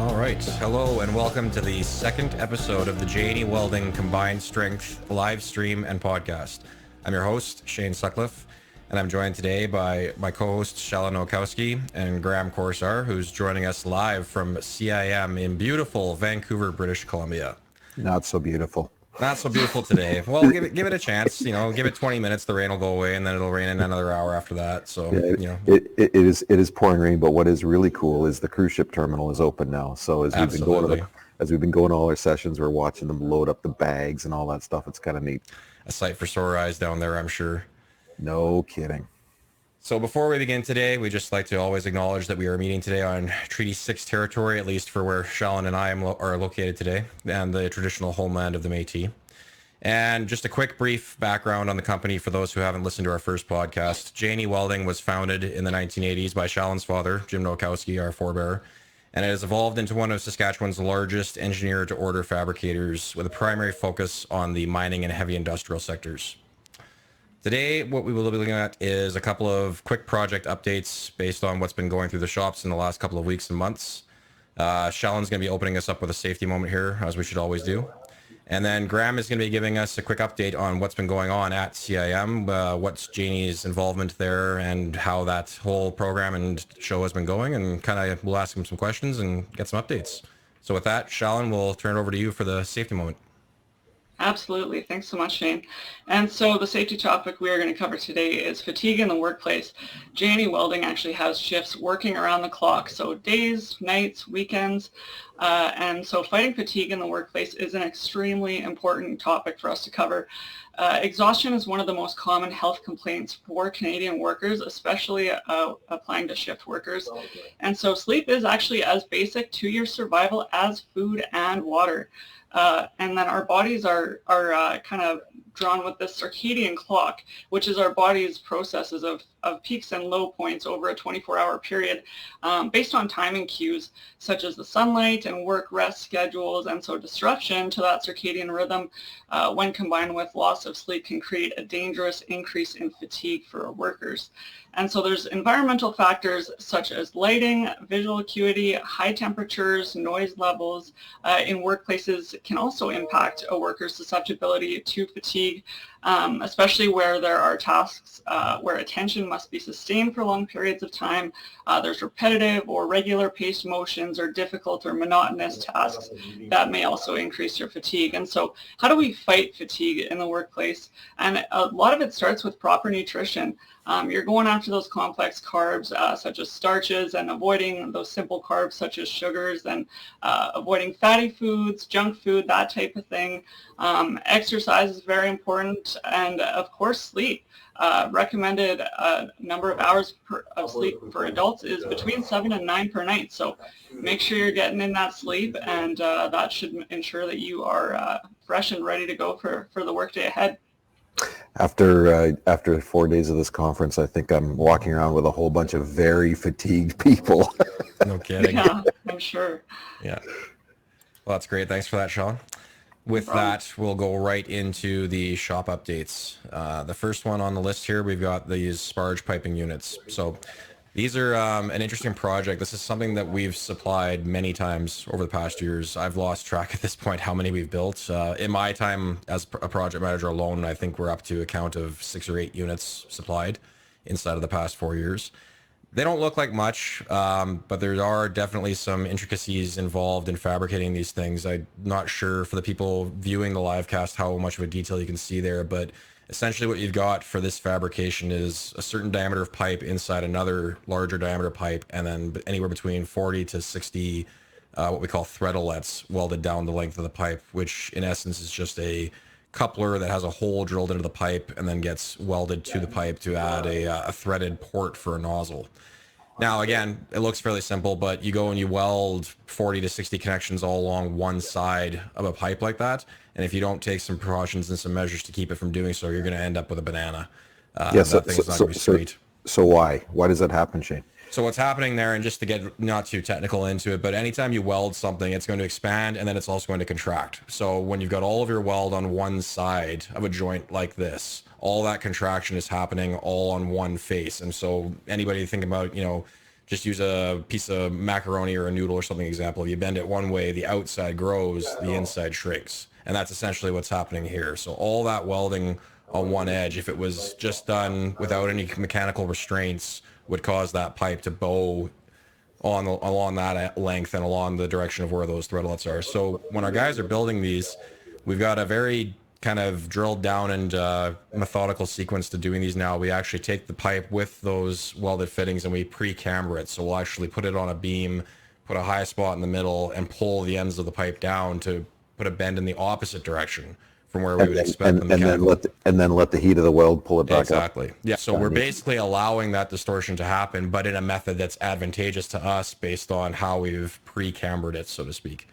All right. Hello and welcome to the second episode of the J&E Welding Combined Strength live stream and podcast. I'm your host, Shane Sutcliffe, and I'm joined today by my co-hosts, Shalon Okowski and Graham Corsar, who's joining us live from CIM in beautiful Vancouver, British Columbia. Not so beautiful. Not so beautiful today. Well, give it a chance. Give it 20 minutes. The rain will go away, and then it'll rain in another hour after that. So, yeah, it is pouring rain. But what is really cool is the cruise ship terminal is open now. So as we've been going to all our sessions, we're watching them load up the bags and all that stuff. It's kind of neat. A sight for sore eyes down there, I'm sure. No kidding. So before we begin today, we just like to always acknowledge that we are meeting today on Treaty 6 territory, at least for where Shalon and I are located today, and the traditional homeland of the Métis. And just a quick brief background on the company for those who haven't listened to our first podcast. J&E Welding was founded in the 1980s by Shalon's father, Jim Nowakowski, our forebearer, and it has evolved into one of Saskatchewan's largest engineer-to-order fabricators with a primary focus on the mining and heavy industrial sectors. Today, what we will be looking at is a couple of quick project updates based on what's been going through the shops in the last couple of weeks and months. Shalon's going to be opening us up with a safety moment here, as we should always do. And then Graham is going to be giving us a quick update on what's been going on at CIM, what's Janie's involvement there, and how that whole program and show has been going, and kind of we'll ask him some questions and get some updates. So with that, Shalon, we'll turn it over to you for the safety moment. Absolutely. Thanks so much, Shane. And so the safety topic we are going to cover today is fatigue in the workplace. J&E Welding actually has shifts working around the clock, so days, nights, weekends. And so fighting fatigue in the workplace is an extremely important topic for us to cover. Exhaustion is one of the most common health complaints for Canadian workers, especially applying to shift workers. And so sleep is actually as basic to your survival as food and water. And then our bodies are kind of drawn with this circadian clock, which is our body's processes of peaks and low points over a 24-hour period based on timing cues such as the sunlight and work-rest schedules. And so disruption to that circadian rhythm when combined with loss of sleep can create a dangerous increase in fatigue for workers. And so there's environmental factors such as lighting, visual acuity, high temperatures, noise levels in workplaces can also impact a worker's susceptibility to fatigue, especially where there are tasks where attention must be sustained for long periods of time. There's repetitive or regular paced motions or difficult or monotonous tasks that may also increase your fatigue. And so how do we fight fatigue in the workplace? And a lot of it starts with proper nutrition. You're going after those complex carbs such as starches and avoiding those simple carbs such as sugars and avoiding fatty foods, junk food, that type of thing. Exercise is very important, and of course sleep. Recommended number of hours of sleep for adults is between 7 and 9 per night. So make sure you're getting in that sleep, and that should ensure that you are fresh and ready to go for the workday ahead. After 4 days of this conference, I think I'm walking around with a whole bunch of very fatigued people. No kidding. Yeah, I'm sure. Yeah. Well, that's great. Thanks for that, Sean. With that, we'll go right into the shop updates. The first one on the list here, we've got these sparge piping units. So these are an interesting project. This is something that we've supplied many times over the past years. I've lost track at this point how many we've built. In my time as a project manager alone, I think we're up to a count of 6 or 8 units supplied inside of the past 4 years. They don't look like much, but there are definitely some intricacies involved in fabricating these things. I'm not sure for the people viewing the live cast how much of a detail you can see there, but essentially what you've got for this fabrication is a certain diameter of pipe inside another larger diameter pipe, and then anywhere between 40 to 60 what we call threadlets welded down the length of the pipe, which in essence is just a coupler that has a hole drilled into the pipe and then gets welded to the pipe to add a threaded port for a nozzle. Now, again, it looks fairly simple, but you go and you weld 40 to 60 connections all along one side of a pipe like that, and if you don't take some precautions and some measures to keep it from doing so, you're going to end up with a banana. That thing's not going to be straight. So why? Why does that happen, Shane? So what's happening there, and just to get not too technical into it, but anytime you weld something, it's going to expand and then it's also going to contract. So when you've got all of your weld on one side of a joint like this, all that contraction is happening all on one face. And so anybody thinking about, just use a piece of macaroni or a noodle or something example. You bend it one way, the outside grows, the inside shrinks. And that's essentially what's happening here. So all that welding on one edge, if it was just done without any mechanical restraints, would cause that pipe to bow along that length and along the direction of where those threadlets are. So when our guys are building these, we've got a very kind of drilled down and methodical sequence to doing these now. We actually take the pipe with those welded fittings and we pre-camber it. So we'll actually put it on a beam, put a high spot in the middle, and pull the ends of the pipe down to put a bend in the opposite direction from where we would expect the mechanical. And then let the heat of the weld pull it back up. Exactly. Yeah. So we're basically allowing that distortion to happen, but in a method that's advantageous to us based on how we've pre-cambered it, so to speak.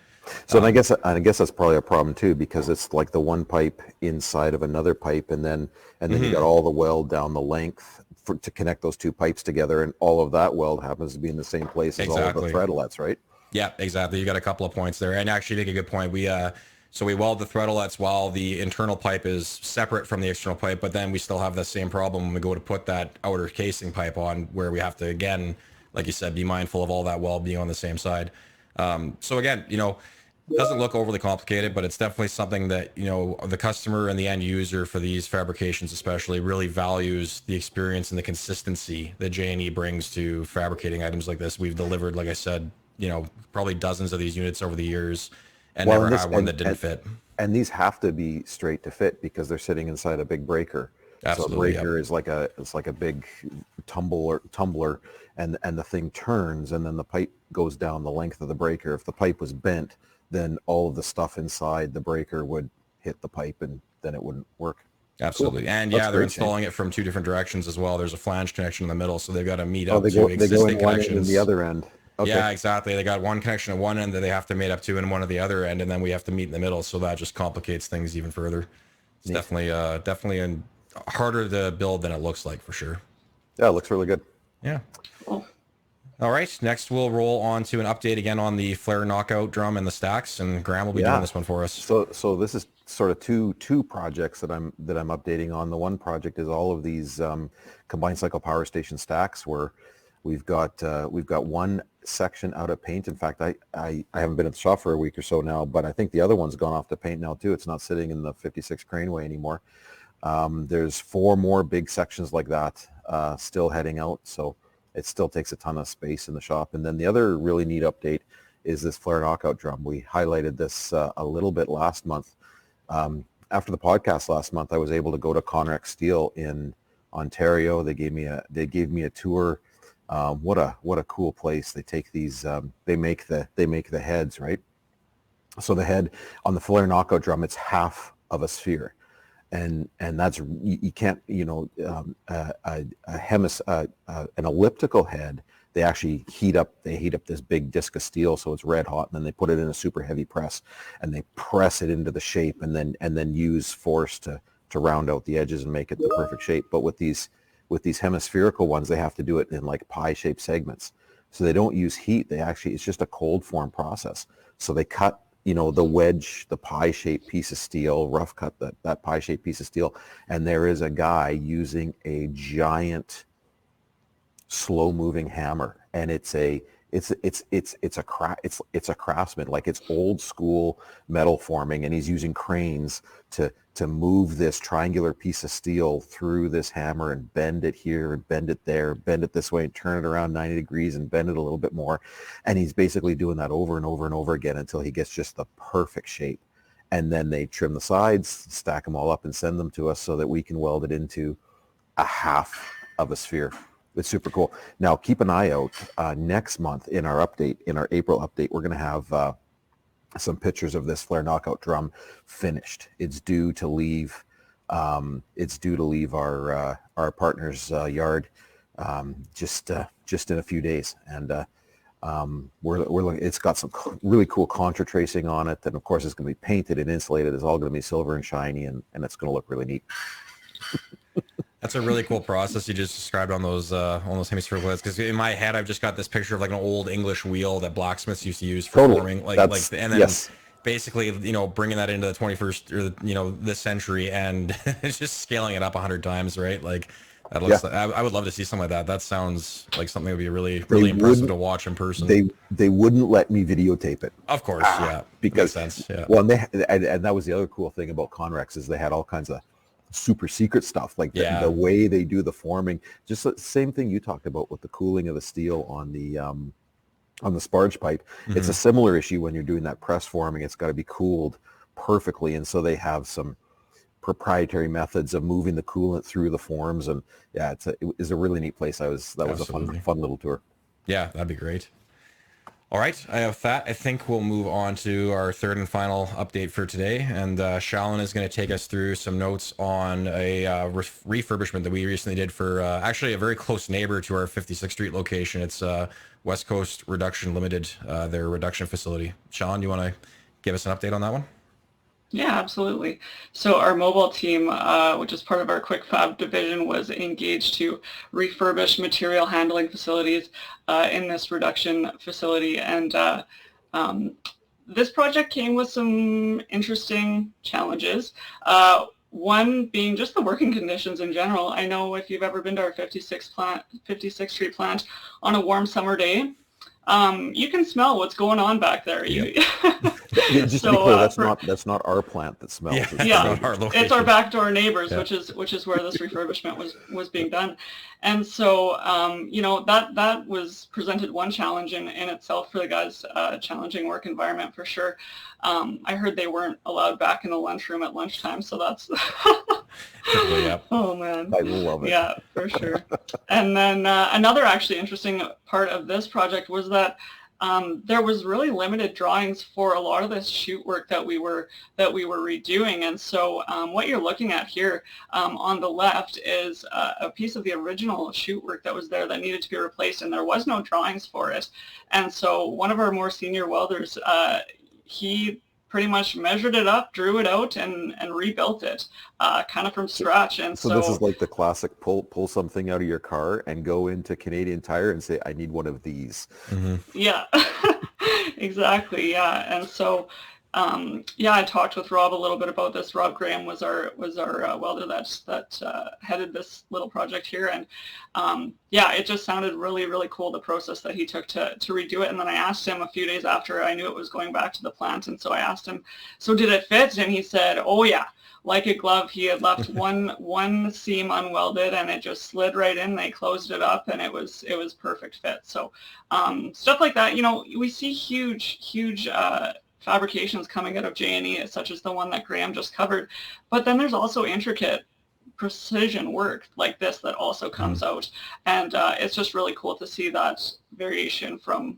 So and I guess that's probably a problem too, because it's like the one pipe inside of another pipe, and then you got all the weld down the length to connect those two pipes together, and all of that weld happens to be in the same place as all of the threadlets, right? Yeah, exactly. You got a couple of points there, and actually make a good point. We weld the threadlets while the internal pipe is separate from the external pipe, but then we still have the same problem when we go to put that outer casing pipe on, where we have to, again, like you said, be mindful of all that weld being on the same side. So again, it doesn't look overly complicated, but it's definitely something that, the customer and the end user for these fabrications especially really values the experience and the consistency that J&E brings to fabricating items like this. We've delivered, like I said, probably dozens of these units over the years and never had one that didn't fit. And these have to be straight to fit because they're sitting inside a big breaker. Absolutely, so a breaker is like a big tumbler, and the thing turns, and then the pipe goes down the length of the breaker. If the pipe was bent, then all of the stuff inside the breaker would hit the pipe, and then it wouldn't work. Absolutely. Cool. And they're installing it from two different directions as well. There's a flange connection in the middle, so they've got to meet up to existing connections. And the other end. Okay. Yeah, exactly. They got one connection at one end that they have to meet up to, and one at the other end, and then we have to meet in the middle. So that just complicates things even further. It's definitely harder to build than it looks like, for sure. Yeah, it looks really good. Yeah. Cool. All right. Next, we'll roll on to an update again on the flare knockout drum and the stacks, and Graham will be doing this one for us. So this is sort of two projects that I'm updating on. The one project is all of these combined cycle power station stacks, where we've got one section out of paint. In fact, I haven't been at the shop for a week or so now, but I think the other one's gone off to paint now too. It's not sitting in the 56 Craneway anymore. There's 4 more big sections like that still heading out, so it still takes a ton of space in the shop. And then the other really neat update is this flare knockout drum. We highlighted this a little bit last month. After the podcast last month, I was able to go to Conrex Steel in Ontario. They gave me a tour. What a cool place. They take these, they make the heads, right? So the head on the flare knockout drum, it's half of a sphere. And that's, you can't, an elliptical head, they actually heat up this big disc of steel so it's red hot, and then they put it in a super heavy press, and they press it into the shape, and then use force to round out the edges and make it the perfect shape. But with these hemispherical ones, they have to do it in like pie-shaped segments. So they don't use heat. It's just a cold form process. So they cut, the wedge, the pie-shaped piece of steel, rough cut that pie-shaped piece of steel. And there is a guy using a giant slow-moving hammer, and it's a craftsman, like it's old school metal forming, and he's using cranes to move this triangular piece of steel through this hammer and bend it here and bend it there, bend it this way and turn it around 90 degrees and bend it a little bit more. And he's basically doing that over and over and over again until he gets just the perfect shape. And then they trim the sides, stack them all up, and send them to us so that we can weld it into a half of a sphere. It's super cool. Now, keep an eye out. Next month in our April update, we're going to have some pictures of this flare knockout drum finished. It's due to leave. Our partner's yard just in a few days, and we're looking. It's got some really cool contra tracing on it, and of course, it's going to be painted and insulated. It's all going to be silver and shiny, and it's going to look really neat. That's a really cool process you just described on those hemispherical heads, because in my head I've just got this picture of like an old English wheel that blacksmiths used to use for forming, and then basically bringing that into the 21st or this century, and it's just scaling it up 100 times, right? Like That Yeah. looks. I would love to see something like that. That sounds like something that would be really, They really impressive wouldn't to watch in person. they wouldn't let me videotape it. Of course, yeah, Because, makes sense. Yeah, well, and that was the other cool thing about Conrex is they had all kinds of super secret stuff, like Yeah. the way they do the forming, just the same thing you talked about with the cooling of the steel on the sparge pipe. It's a similar issue when you're doing that press forming. It's got to be cooled perfectly, and so they have some proprietary methods of moving the coolant through the forms, and yeah, it was a really neat place. That was Absolutely. a fun little tour. yeah, that'd be great. All right, with that, I think we'll move on to our third and final update for today. And Shalin is going to take us through some notes on a refurbishment that we recently did for actually a very close neighbor to our 56th Street location. It's West Coast Reduction Limited, their reduction facility. Shalin, you want to give us an update on that one? Yeah, absolutely. So our mobile team, which is part of our Quick Fab division, was engaged to refurbish material handling facilities in this reduction facility. And this project came with some interesting challenges. One being just the working conditions in general. I know if you've ever been to our 56th Street plant on a warm summer day, you can smell what's going on back there. Yep. Just to be clear, that's not our plant that smells. Yeah, it's our backdoor neighbors, Yeah. which is where this refurbishment was being done. And so that was presented one challenge in itself for the guys, challenging work environment for sure. I heard they weren't allowed back in the lunchroom at lunchtime, so that's Yeah. oh man, I love it. yeah, for sure. And then another actually interesting part of this project was that there was really limited drawings for a lot of this shoot work that we were redoing. And so what you're looking at here on the left is a piece of the original shoot work that was there that needed to be replaced, and there was no drawings for it. And so one of our more senior welders, he pretty much measured it up, drew it out, and rebuilt it kind of from scratch. And So this is like the classic pull something out of your car and go into Canadian Tire and say, I need one of these. Yeah, exactly. Yeah. And so, I talked with Rob a little bit about this. Rob Graham was our welder that headed this little project here. And it just sounded really, really cool, the process that he took to redo it. And then I asked him a few days after I knew it was going back to the plant. And so I asked him, so did it fit? And he said, oh yeah, like a glove. He had left one seam unwelded, and it just slid right in. They closed it up, and it was perfect fit. So stuff like that, we see huge fabrications coming out of J&E, such as the one that Graham just covered. But then there's also intricate precision work like this that also comes out. And it's just really cool to see that variation from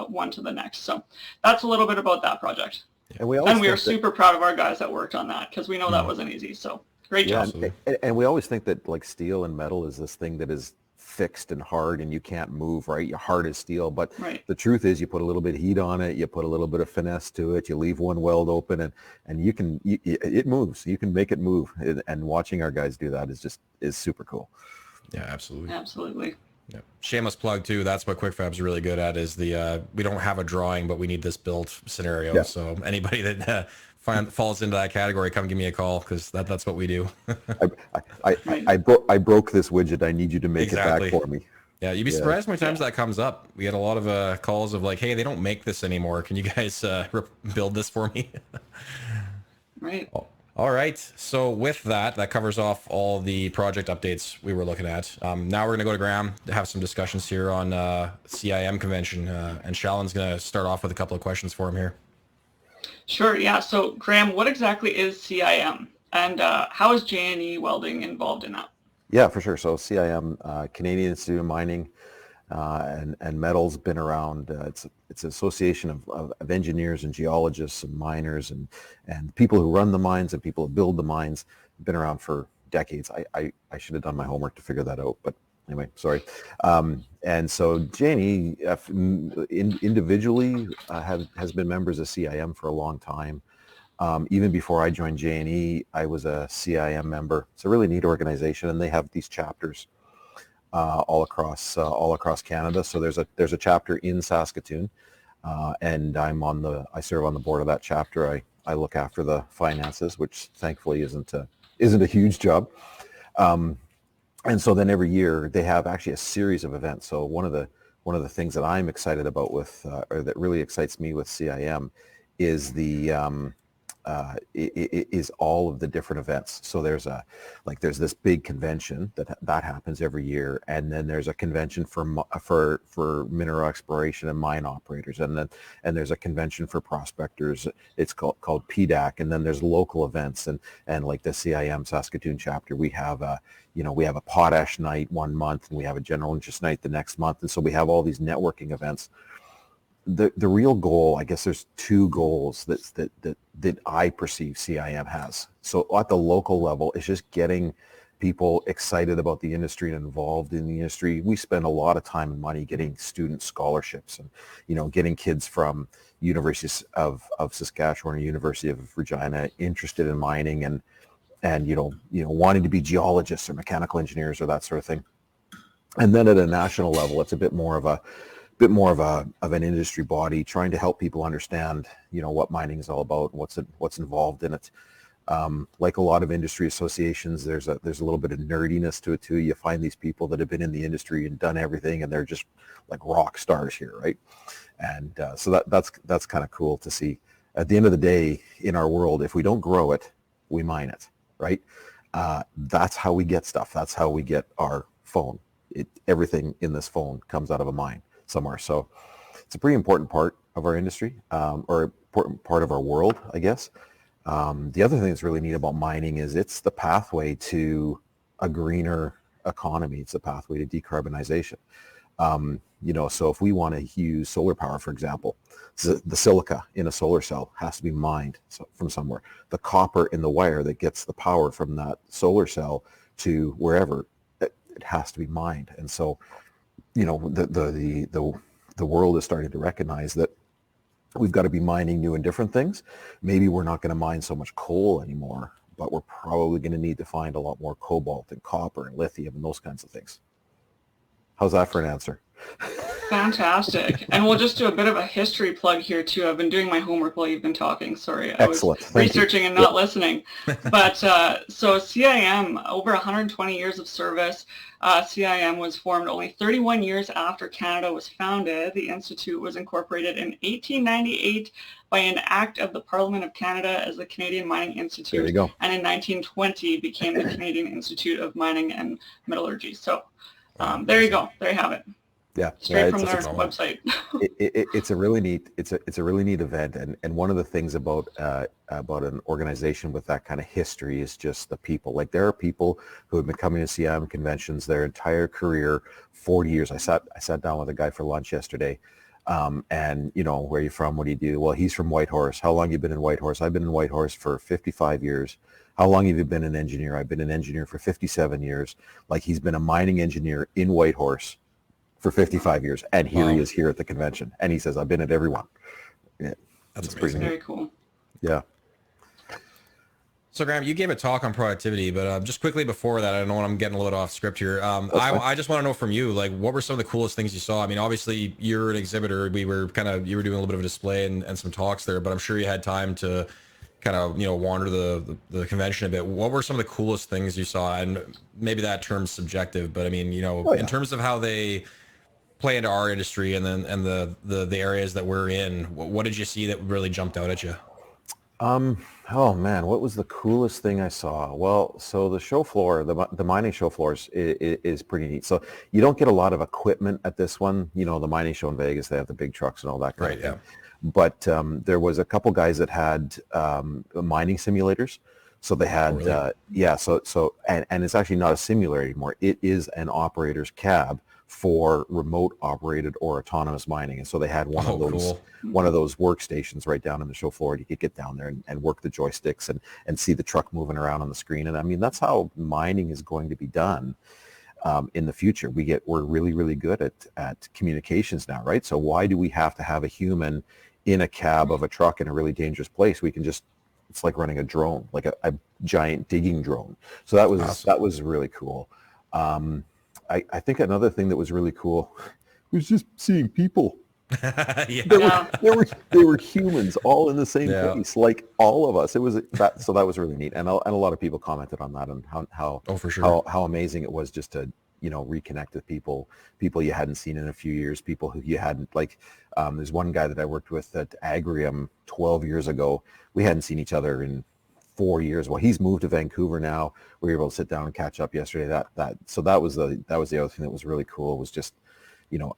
one to the next. So that's a little bit about that project. And we are super proud of our guys that worked on that, because we know that wasn't easy. So great job. And we always think that like steel and metal is this thing that is fixed and hard and you can't move, right? You're hard as steel, but the truth is you put a little bit of heat on it, you put a little bit of finesse to it, you leave one weld open, and it moves. You can make it move. And watching our guys do that is super cool. Yeah, absolutely. Yeah. Shameless plug too. That's what QuickFab's really good at, is the we don't have a drawing, but we need this built scenario. Yeah. So anybody that falls into that category, come give me a call, because that's what we do. I broke this widget. I need you to make it back for me. Yeah, you'd be surprised how many times that comes up. We get a lot of calls of like, hey, they don't make this anymore. Can you guys build this for me? Right. All right. So with that covers off all the project updates we were looking at. Now we're going to go to Graham to have some discussions here on CIM convention. And Shallin's going to start off with a couple of questions for him here. Sure. Yeah. So Graham, what exactly is CIM, and how is J&E Welding involved in that? Yeah, for sure. So CIM, Canadian Institute of Mining and Metals, been around. It's an association of engineers and geologists and miners and people who run the mines and people who build the mines. Been around for decades. I should have done my homework to figure that out, but anyway, sorry. And so J&E individually has been members of CIM for a long time. Even before I joined J&E, I was a CIM member. It's a really neat organization, and they have these chapters all across Canada. So there's a chapter in Saskatoon, and I serve on the board of that chapter. I look after the finances, which thankfully isn't a huge job. And so then every year they have actually a series of events. So one of the things that I'm excited about with, or that really excites me with CIM, is is all of the different events. So there's this big convention that happens every year, and then there's a convention for mineral exploration and mine operators, and there's a convention for prospectors. It's called PDAC, and then there's local events, and like the CIM Saskatoon chapter, we have a potash night one month, and we have a general interest night the next month, and so we have all these networking events. The real goal, I guess there's two goals that I perceive CIM has. So at the local level, it's just getting people excited about the industry and involved in the industry. We spend a lot of time and money getting student scholarships and, getting kids from Universities of Saskatchewan or University of Regina interested in mining and wanting to be geologists or mechanical engineers or that sort of thing. And then at a national level, it's a bit more of an industry body trying to help people understand, what mining is all about, what's involved in it. Like a lot of industry associations, there's a little bit of nerdiness to it too. You find these people that have been in the industry and done everything, and they're just like rock stars here, right? And so that's kind of cool to see. At the end of the day, in our world, if we don't grow it, we mine it, right? That's how we get stuff. That's how we get our phone. Everything in this phone comes out of a mine somewhere. So it's a pretty important part of our industry, or important part of our world, I guess. The other thing that's really neat about mining is it's the pathway to a greener economy. It's the pathway to decarbonization. So if we want to use solar power, for example, the silica in a solar cell has to be mined from somewhere. The copper in the wire that gets the power from that solar cell to wherever, it has to be mined. And so the world is starting to recognize that we've got to be mining new and different things. Maybe we're not going to mine so much coal anymore, but we're probably going to need to find a lot more cobalt and copper and lithium and those kinds of things. How's that for an answer? Fantastic. And we'll just do a bit of a history plug here too. I've been doing my homework while you've been talking. Sorry, Excellent. I was Thank researching you. and not listening. But so CIM, over 120 years of service. CIM was formed only 31 years after Canada was founded. The Institute was incorporated in 1898 by an act of the Parliament of Canada as the Canadian Mining Institute. There you go. And in 1920 became the Canadian Institute of Mining and Metallurgy. So there you go. There you have it. Yeah, Straight from their website. It's a really neat event, and one of the things about an organization with that kind of history is just the people. Like there are people who have been coming to CIM conventions their entire career, 40 years. I sat down with a guy for lunch yesterday, and where are you from? What do you do? Well, he's from Whitehorse. How long have you been in Whitehorse? I've been in Whitehorse for 55 years. How long have you been an engineer? I've been an engineer for 57 years. Like he's been a mining engineer in Whitehorse for 55 years, and here he is here at the convention, and he says, I've been at every one. Yeah, That's pretty Very cool. Yeah. So Graham, you gave a talk on productivity, but just quickly before that, I know I'm getting a little off script here. I just want to know from you, like, what were some of the coolest things you saw? I mean, obviously you're an exhibitor. You were doing a little bit of a display and some talks there, but I'm sure you had time to kind of, wander the convention a bit. What were some of the coolest things you saw? And maybe that term's subjective, but I mean, in terms of how they play into our industry and the areas that we're in, what did you see that really jumped out at you? Oh man, what was the coolest thing I saw? Well, so the show floor, the mining show floors is pretty neat. So you don't get a lot of equipment at this one. The mining show in Vegas, they have the big trucks and all that kind of thing. But there was a couple guys that had mining simulators. So they had, oh, really? And it's actually not a simulator anymore. It is an operator's cab for remote operated or autonomous mining. And so they had one of those workstations right down on the show floor. You could get down there and work the joysticks and see the truck moving around on the screen. And I mean, that's how mining is going to be done in the future. We're really, really good at communications now, right? So why do we have to have a human in a cab of a truck in a really dangerous place? We can just, it's like running a drone, like a giant digging drone. So that was awesome. That was really cool. I think another thing that was really cool was just seeing people. Yeah. They were humans all in the same Yeah. place, like all of us. It was that, so that was really neat, and a lot of people commented on that and Oh, for sure. how amazing it was just to reconnect with people you hadn't seen in a few years, people who you hadn't like. There's one guy that I worked with at Agrium 12 years ago. We hadn't seen each other in 4 years. Well, he's moved to Vancouver now. We were able to sit down and catch up yesterday. So that was the other thing that was really cool, was just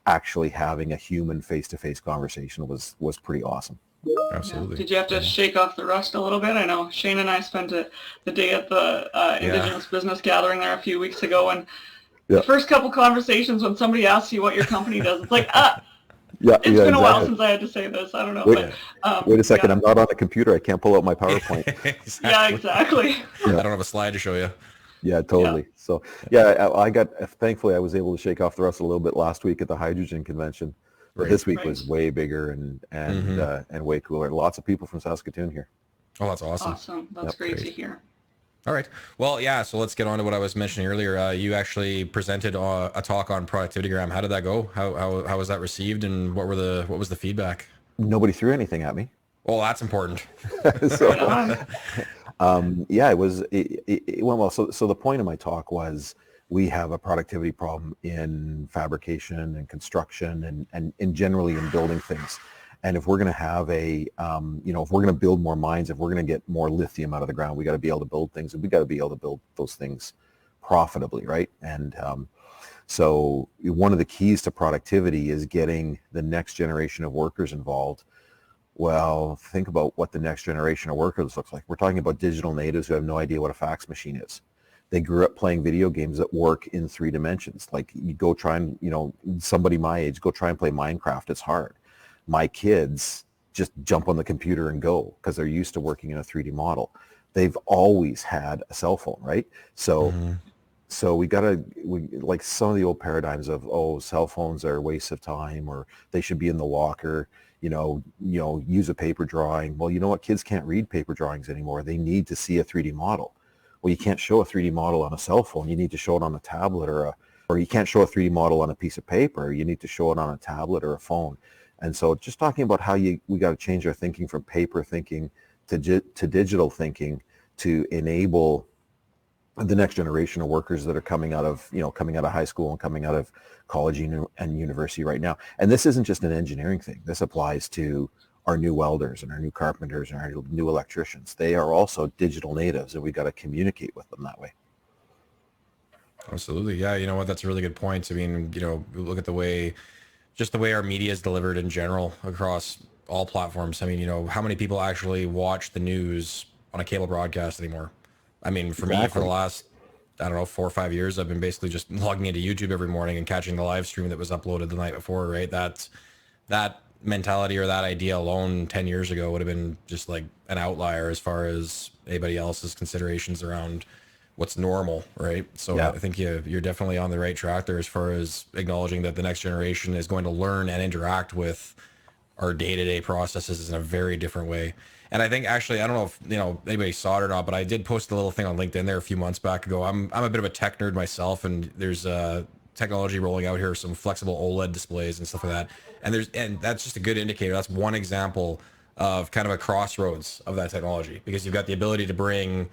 actually having a human face-to-face conversation was pretty awesome. Absolutely. Did you have to shake off the rust a little bit? I know Shane and I spent the day at the Indigenous Business Gathering there a few weeks ago, and the first couple conversations when somebody asks you what your company does, it's like, it's been a while since I had to say this. I don't know. Wait a second. I'm not on a computer. I can't pull out my PowerPoint. Exactly. Yeah, exactly. I don't have a slide to show you. Yeah, totally. Yeah. So thankfully I was able to shake off the rust a little bit last week at the hydrogen convention. But this week was way bigger and way cooler. Lots of people from Saskatoon here. Oh, that's awesome. Awesome. That's great to hear. All right. Well, yeah, so let's get on to what I was mentioning earlier. You actually presented a talk on Productivitygram. How did that go? How was that received, and what was the feedback? Nobody threw anything at me. Well, that's important. So, it went well. So the point of my talk was, we have a productivity problem in fabrication and construction and generally in building things. And if we're going to have if we're going to build more mines, if we're going to get more lithium out of the ground, we got to be able to build things, and we got to be able to build those things profitably, right? And so one of the keys to productivity is getting the next generation of workers involved. Well, think about what the next generation of workers looks like. We're talking about digital natives who have no idea what a fax machine is. They grew up playing video games that work in 3 dimensions. Like, you go try and, somebody my age, go try and play Minecraft. It's hard. My kids just jump on the computer and go, because they're used to working in a 3D model. They've always had a cell phone, right? So, so we like some of the old paradigms of, cell phones are a waste of time, or they should be in the locker, use a paper drawing. Well, you know what? Kids can't read paper drawings anymore. They need to see a 3D model. Well, you can't show a 3D model on a cell phone. You need to show it on a tablet, or you can't show a 3D model on a piece of paper. You need to show it on a tablet or a phone. And so just talking about how we got to change our thinking from paper thinking to digital thinking to enable the next generation of workers that are coming out of high school and coming out of college and university right now. And this isn't just an engineering thing. This applies to our new welders and our new carpenters and our new electricians. They are also digital natives, and we got to communicate with them that way. Absolutely. Yeah. You know what? That's a really good point. I mean, look at the way our media is delivered in general across all platforms. I mean, how many people actually watch the news on a cable broadcast anymore? I mean, for me, for the last, 4 or 5 years, I've been basically just logging into YouTube every morning and catching the live stream that was uploaded the night before, right? That mentality or that idea alone 10 years ago would have been just like an outlier as far as anybody else's considerations around what's normal, right? So yeah. I think you're definitely on the right track there as far as acknowledging that the next generation is going to learn and interact with our day-to-day processes in a very different way. And I think actually, I don't know if anybody saw it or not, but I did post a little thing on LinkedIn there a few months back ago. I'm a bit of a tech nerd myself, and there's technology rolling out here, some flexible OLED displays and stuff like that. And that's just a good indicator. That's one example of kind of a crossroads of that technology, because you've got the ability to bring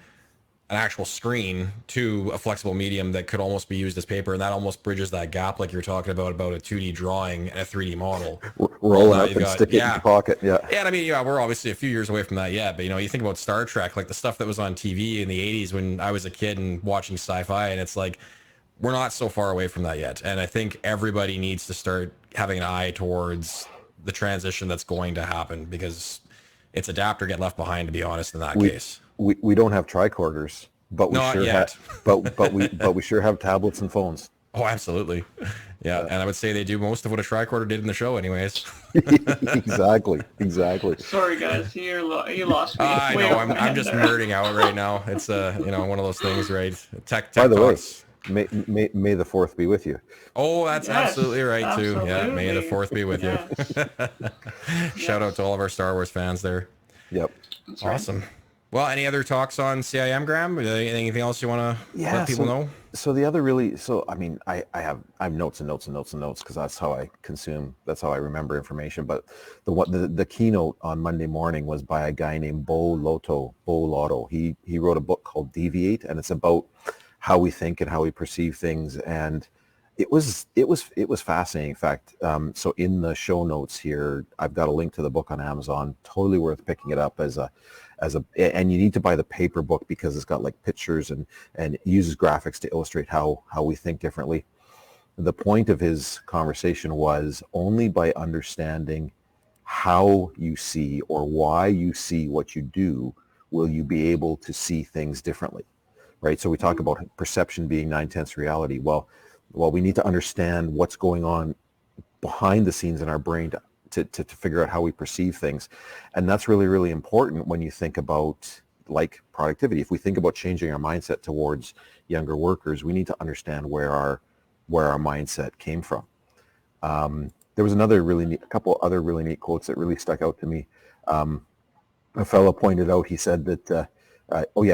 an actual screen to a flexible medium that could almost be used as paper, and that almost bridges that gap like you're talking about a 2D drawing and a 3D model. Roll it up and stick it in your pocket. Yeah. Yeah, and I mean, we're obviously a few years away from that yet, but you think about Star Trek, like the stuff that was on TV in the 80s when I was a kid and watching sci-fi, and it's like, we're not so far away from that yet. And I think everybody needs to start having an eye towards the transition that's going to happen, because it's adapt or get left behind, to be honest, in that case. We don't have tricorders, but we sure have but we sure have tablets and phones. Oh, absolutely. Yeah, and I would say they do most of what a tricorder did in the show anyways. Exactly. Sorry guys, you lost me. I know, I'm just nerding out right now. It's one of those things, right? Tech By the talks. way, may the 4th be with you. Oh, that's absolutely right absolutely. Too. Yeah, may the 4th be with you. Shout out to all of our Star Wars fans there. Yep. That's awesome. Right. Well, any other talks on CIM, Graham? Anything else you want to let people know? So the other really, so I mean, I have notes and notes and notes and notes because that's how I consume, that's how I remember information. But the keynote on Monday morning was by a guy named Bo Lotto. He wrote a book called Deviate, and it's about how we think and how we perceive things. And it was fascinating. In fact, so in the show notes here, I've got a link to the book on Amazon. Totally worth picking it up and you need to buy the paper book because it's got like pictures and it uses graphics to illustrate how we think differently. The point of his conversation was only by understanding how you see or why you see what you do will you be able to see things differently, right? So we talk about perception being 9/10 reality. Well, we need to understand what's going on behind the scenes in our brain to figure out how we perceive things. And that's really, really important when you think about like productivity. If we think about changing our mindset towards younger workers, we need to understand where our mindset came from. There was a couple other really neat quotes that really stuck out to me. A fellow pointed out, he said that,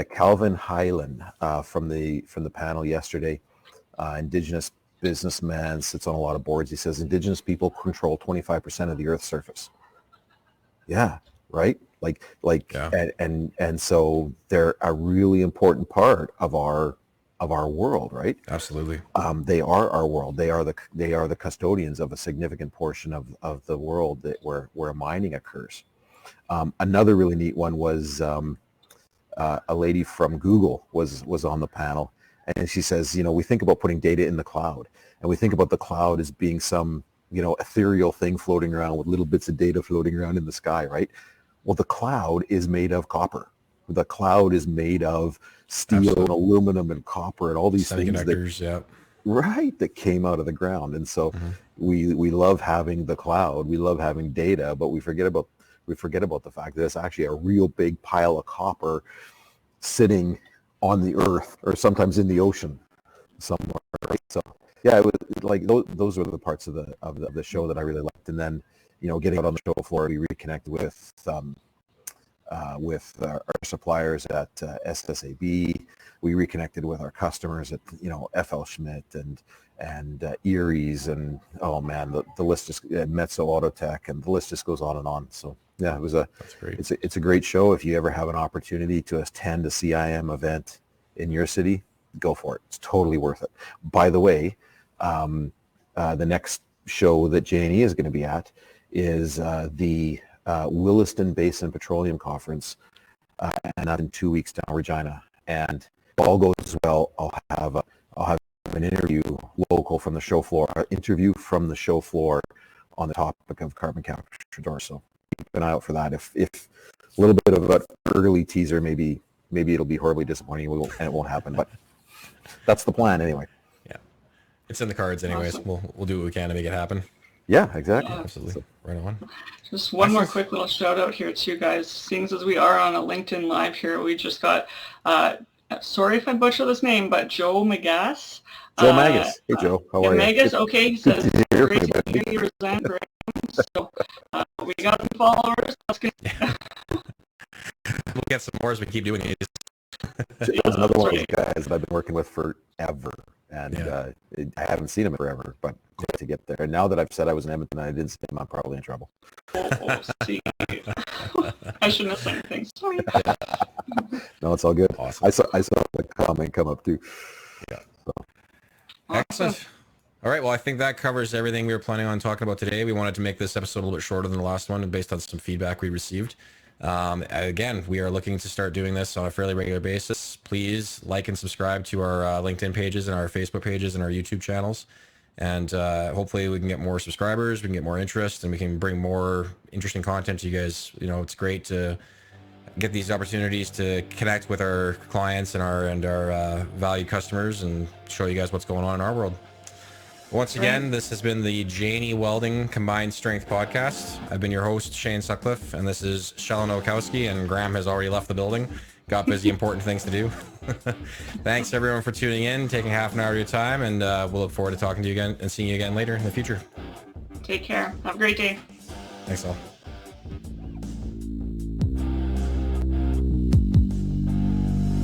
Calvin Hyland from the panel yesterday, Indigenous businessman, sits on a lot of boards. He says Indigenous people control 25% of the Earth's surface. Yeah, right. Yeah. And so they're a really important part of our world, right? Absolutely. They are our world. They are the custodians of a significant portion of the world where mining occurs. Another really neat one was a lady from Google was on the panel. And she says, we think about putting data in the cloud, and we think about the cloud as being some, ethereal thing floating around with little bits of data floating around in the sky, right? Well, the cloud is made of copper. The cloud is made of steel and aluminum and copper and all these things that came out of the ground. And so we love having the cloud, we love having data, but we forget about the fact that it's actually a real big pile of copper sitting on the earth or sometimes in the ocean somewhere, right? So yeah, it was like those were the parts of the show that I really liked. And then, getting out on the show floor, we reconnected with our suppliers at SSAB. We reconnected with our customers at FL Schmidt and Erie's, and oh man, the list just Metso Autotech, and the list just goes on and on. So yeah, that's great. It's a great show. If you ever have an opportunity to attend a CIM event in your city, go for it. It's totally worth it. By the way, the next show that J&E is going to be at is the Williston Basin Petroleum Conference, and that's in 2 weeks down in Regina. And if all goes well, I'll have an interview from the show floor on the topic of carbon capture storage. So keep an eye out for that. If a little bit of an early teaser, maybe it'll be horribly disappointing and it won't happen, but that's the plan anyway. Yeah, it's in the cards anyways. Awesome. We'll do what we can to make it happen. Yeah, exactly. Absolutely. So, right on. Just one more quick little shout out here too, guys. Seeing as we are on a LinkedIn Live here, we just got, sorry if I butcher this name, but Joe Magas. Joe Magas. Hey Joe, how are you? Magas, okay, he says, great to hear you present. So we got some followers. That's good. Yeah. We'll get some more as we keep doing it. Joe's another one of those guys that I've been working with forever. And I haven't seen him forever, but to get there. And now that I've said I was in Edmonton and I didn't see him, I'm probably in trouble. See. I shouldn't have said anything. Sorry. No, it's all good. Awesome. I saw the comment come up too. Yeah. So. Excellent. All right. Well, I think that covers everything we were planning on talking about today. We wanted to make this episode a little bit shorter than the last one based on some feedback we received. Again, we are looking to start doing this on a fairly regular basis. Please like and subscribe to our LinkedIn pages and our Facebook pages and our YouTube channels. And hopefully we can get more subscribers, we can get more interest, and we can bring more interesting content to you guys. It's great to get these opportunities to connect with our clients and our valued customers and show you guys what's going on in our world. Once again, this has been the J&E Welding Combined Strength Podcast. I've been your host, Shane Sutcliffe, and this is Shellen Okowski, and Graham has already left the building. Got busy, important things to do. Thanks, everyone, for tuning in, taking half an hour of your time, and we'll look forward to talking to you again and seeing you again later in the future. Take care. Have a great day. Thanks all.